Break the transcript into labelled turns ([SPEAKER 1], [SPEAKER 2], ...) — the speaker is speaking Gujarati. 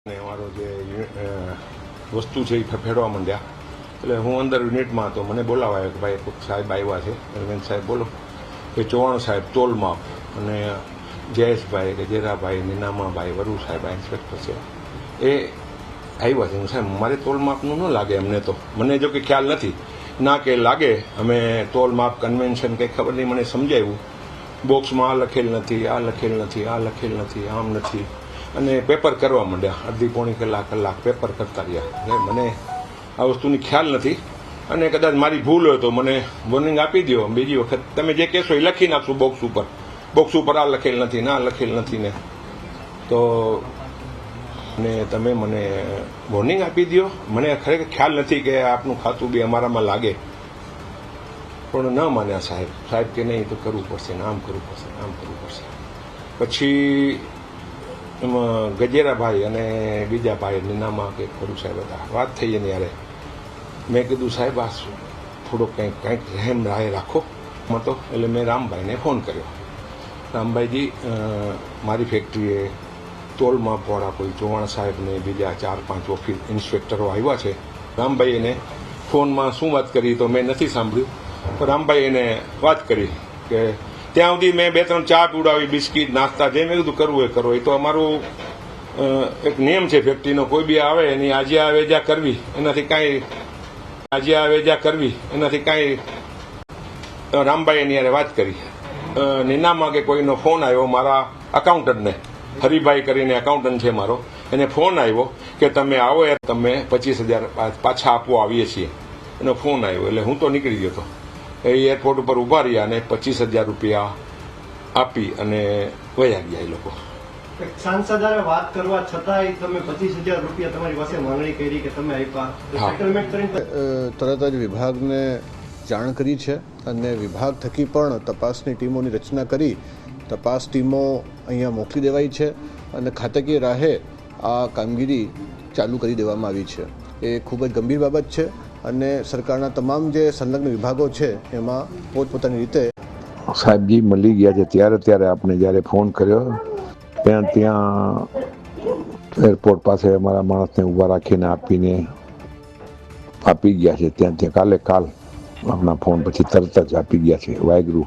[SPEAKER 1] ને અમારો જે વસ્તુ છે એ ફેરવા માંડ્યા એટલે હું અંદર યુનિટમાં હતો. મને બોલાવાયો કે ભાઈ સાહેબ આવ્યા છે. અરવિંદ સાહેબ બોલો કે ચૌહાણ સાહેબ તોલ માપ અને જયેશભાઈ ગજેરાભાઈ નીનામાભાઈ વરુ સાહેબ આ ઇન્સ્પેક્ટર છે એ આવ્યા છે. સાહેબ મારે તોલ માપનું ન લાગે અમને, તો મને જો કે ખ્યાલ નથી ના કે લાગે અમે તોલ માપ કન્વેન્શન કંઈ ખબર નહીં. મને સમજાવ્યું બોક્સમાં આ લખેલ નથી, આ લખેલ નથી, આ લખેલ નથી, આમ નથી, અને પેપર કરવા માંડ્યા. અડધી પોણી કલાક પેપર કરતા રહ્યા. એટલે મને આ વસ્તુની ખ્યાલ નથી અને કદાચ મારી ભૂલ હોય તો મને વોર્નિંગ આપી દો. બીજી વખત તમે જે કહેશો એ લખી નાખશું બોક્સ ઉપર આ લખેલ નથી ને આ લખેલ નથી ને, તો ને તમે મને વોર્નિંગ આપી દો. મને ખરેખર ખ્યાલ નથી કે આપનું ખાતું બી અમારામાં લાગે, પણ ન માન્યા સાહેબ કે નહીં તો કરવું પડશે ને આમ કરવું પડશે ને આમ કરવું પડશે. પછી એમાં ગજેરાભાઈ અને બીજા ભાઈ નીનામાં કે ખરું સાહેબ હતા, વાત થઈ એની યારે. મેં કીધું સાહેબ આ થોડોક કંઈક રહેમ રાય રાખો તો. એટલે મેં રામભાઈને ફોન કર્યો. રામભાઈજી મારી ફેક્ટરીએ તોલ માપવાળા કોઈ ચૌહાણ સાહેબને બીજા 4-5 ઓફિસ ઇન્સ્પેક્ટરો આવ્યા છે. રામભાઈ એને ફોનમાં શું વાત કરી તો મેં નથી સાંભળ્યું, તો રામભાઈ એને વાત કરી કે ત્યાં સુધી મેં 2-3 ચા પીવડાવી, બિસ્કીટ, નાસ્તા, જે મેં કીધું કરવું એ કરો. એ તો અમારું એક નિયમ છે ફેક્ટરીનો. કોઈ બી આવે એની આજ્યા વેજા કરવી, એનાથી કાંઈ રામભાઈ એની યારે વાત કરી. નીનામાં કે કોઈનો ફોન આવ્યો મારા અકાઉન્ટન્ટને, હરિભાઈ કરીને એકાઉન્ટન્ટ છે મારો, એને ફોન આવ્યો કે તમે આવો યાર, તમે 25,000 પાછા આપવા આવીએ છીએ. એનો ફોન આવ્યો એટલે હું તો નીકળી ગયો હતો. એ એરપોર્ટ ઉપર ઊભા રહ્યા અને 25,000 રૂપિયા આપી અને વયા ગયા એ લોકો.
[SPEAKER 2] સાંસદારે વાત કરવા છતાંય તમે 25,000 રૂપિયા તમારી પાસે માંગણી કરી કે તમે આપ્યા, સેટલમેન્ટ કરીને
[SPEAKER 3] તરત જ વિભાગને જાણ કરી છે અને વિભાગ થકી પણ તપાસની ટીમોની રચના કરી તપાસ ટીમો અહીંયા મોકલી દેવાઈ છે અને ખાતાકીય રાહે આ કામગીરી ચાલુ કરી દેવામાં આવી છે. એ ખૂબ જ ગંભીર બાબત છે અને સરકારના તમામ જે સંલગ્ન વિભાગો છે એમાં પોતપોતાની રીતે
[SPEAKER 1] સાહેબજી મળી ગયા છે. ત્યારે આપણે જ્યારે ફોન કર્યો ત્યાં એરપોર્ટ પાસે અમારા માણસને ઊભા રાખીને આપી ગયા છે. ત્યાં કાલ આપણા ફોન પછી તરત જ આપી ગયા છે. વાહેગુરુ.